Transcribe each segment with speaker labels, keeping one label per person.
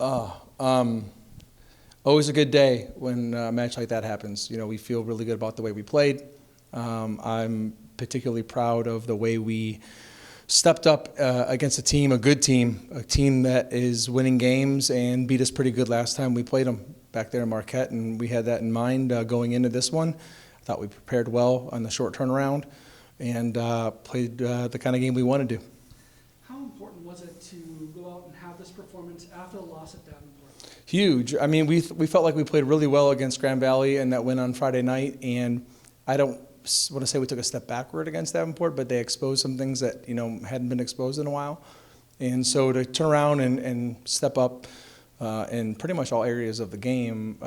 Speaker 1: Always a good day when a match like that happens. We feel really good about the way we played. I'm particularly proud of the way we stepped up against a good team, a team that is winning games and beat us pretty good last time we played them back there in Marquette, and we had that in mind going into this one. I thought we prepared well on the short turnaround and played the kind of game we wanted to.
Speaker 2: How important was it to go out and have this performance after the loss at Davenport?
Speaker 1: Huge. I mean, we felt like we played really well against Grand Valley and that win on Friday night, and I don't want to say we took a step backward against Davenport, but they exposed some things that hadn't been exposed in a while. And so to turn around and step up in pretty much all areas of the game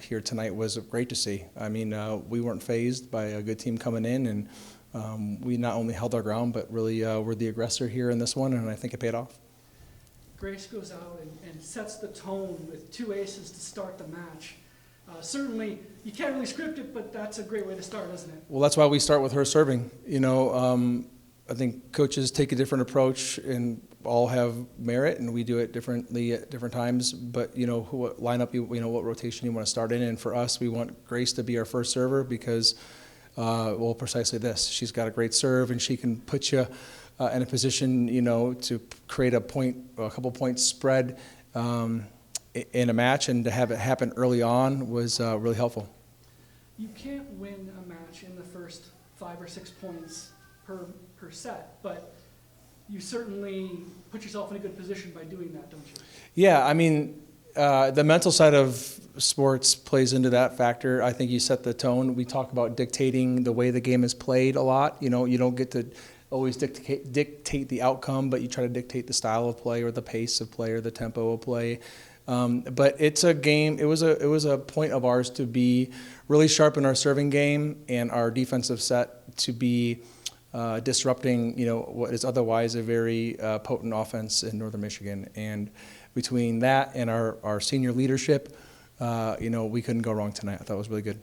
Speaker 1: here tonight was great to see. I mean, we weren't fazed by a good team coming in, and we not only held our ground, but really were the aggressor here in this one, and I think it paid off.
Speaker 2: Grace goes out and sets the tone with 2 aces to start the match. Certainly, you can't really script it, but that's a great way to start, isn't it?
Speaker 1: Well, that's why we start with her serving. I think coaches take a different approach and all have merit, and we do it differently at different times. But what lineup what rotation you want to start in, and for us, we want Grace to be our first server because, precisely this. She's got a great serve, and she can put you in a position, to create a couple points spread in a match, and to have it happen early on was really helpful.
Speaker 2: You can't win a match in the first 5 or 6 points per set, but you certainly put yourself in a good position by doing that, don't you? Yeah,
Speaker 1: I mean, the mental side of sports plays into that factor. I think you set the tone. We talk about dictating the way the game is played a lot. You don't get to always dictate the outcome, but you try to dictate the style of play or the pace of play or the tempo of play. But it's a game. It was a point of ours to be really sharp in our serving game and our defensive set to be disrupting what is otherwise a very potent offense in Northern Michigan. And between that and our senior leadership, we couldn't go wrong tonight. I thought it was really good.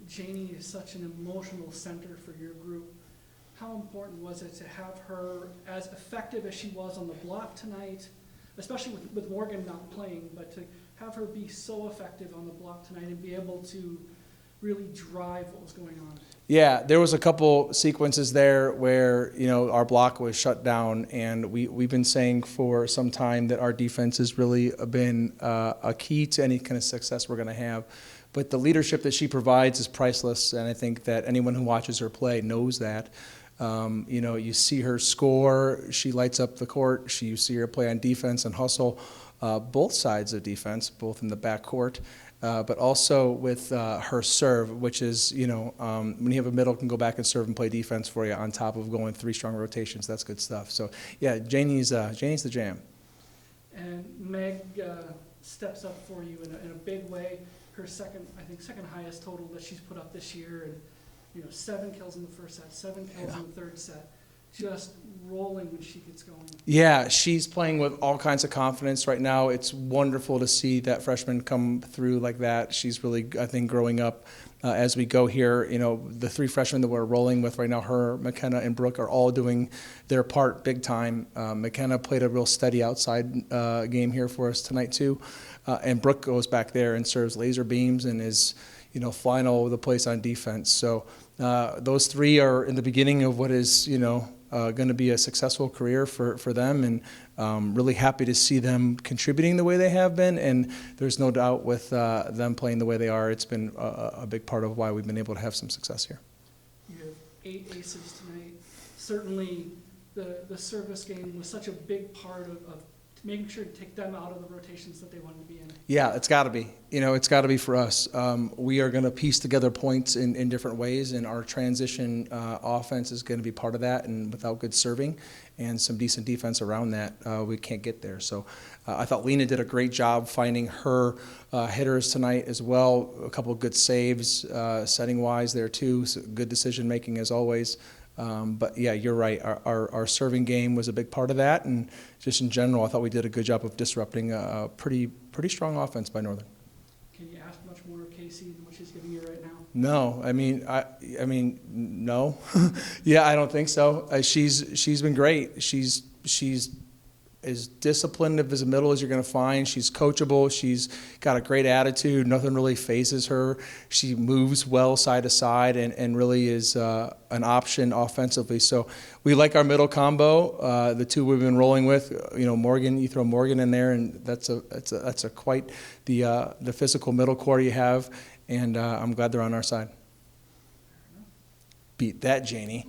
Speaker 2: Janie is such an emotional center for your group. How important was it to have her as effective as she was on the block tonight, especially with Morgan not playing, but to have her be so effective on the block tonight and be able to really drive what was going on?
Speaker 1: Yeah, there was a couple sequences there where our block was shut down, and we've been saying for some time that our defense has really been a key to any kind of success we're going to have. But the leadership that she provides is priceless, and I think that anyone who watches her play knows that. You see her score, she lights up the court. You see her play on defense and hustle both sides of defense, both in the backcourt, but also with her serve, which is, when you have a middle can go back and serve and play defense for you on top of going 3 strong rotations. That's good stuff. So, yeah, Janie's the jam.
Speaker 2: And Meg steps up for you in a big way. Her second highest total that she's put up this year, and 7 kills in the first set, 7 kills in the third set. Just rolling when she gets going. Yeah, she's playing with all kinds of confidence right now. It's wonderful to see that freshman come through like that. She's really, I think, growing up as we go here. The 3 freshmen that we're rolling with right now, her, McKenna, and Brooke, are all doing their part big time. McKenna played a real steady outside game here for us tonight too. And Brooke goes back there and serves laser beams and is flying all over the place on defense. So those 3 are in the beginning of what is, going to be a successful career for them, and really happy to see them contributing the way they have been. And there's no doubt with them playing the way they are, it's been a big part of why we've been able to have some success here. You have 8 aces tonight. Certainly the service game was such a big part of making sure to take them out of the rotations that they wanted to be in.
Speaker 1: Yeah, it's got to be. It's got to be for us. We are going to piece together points in different ways, and our transition offense is going to be part of that. And without good serving and some decent defense around that, we can't get there. So I thought Lena did a great job finding her hitters tonight as well. A couple of good saves, setting-wise there too. So good decision-making as always. But yeah, you're right. Our serving game was a big part of that, and just in general, I thought we did a good job of disrupting a pretty strong offense by Northern.
Speaker 2: Can you ask much more of Casey than what she's giving you right now?
Speaker 1: No, I mean, no. Yeah, I don't think so. She's been great. She's as disciplined as a middle as you're going to find. She's coachable. She's got a great attitude. Nothing really phases her. She moves well side to side and really is an option offensively. So we like our middle combo. The two we've been rolling with, Morgan. You throw Morgan in there, and that's a quite the physical middle core you have. And I'm glad they're on our side. Beat that, Janie.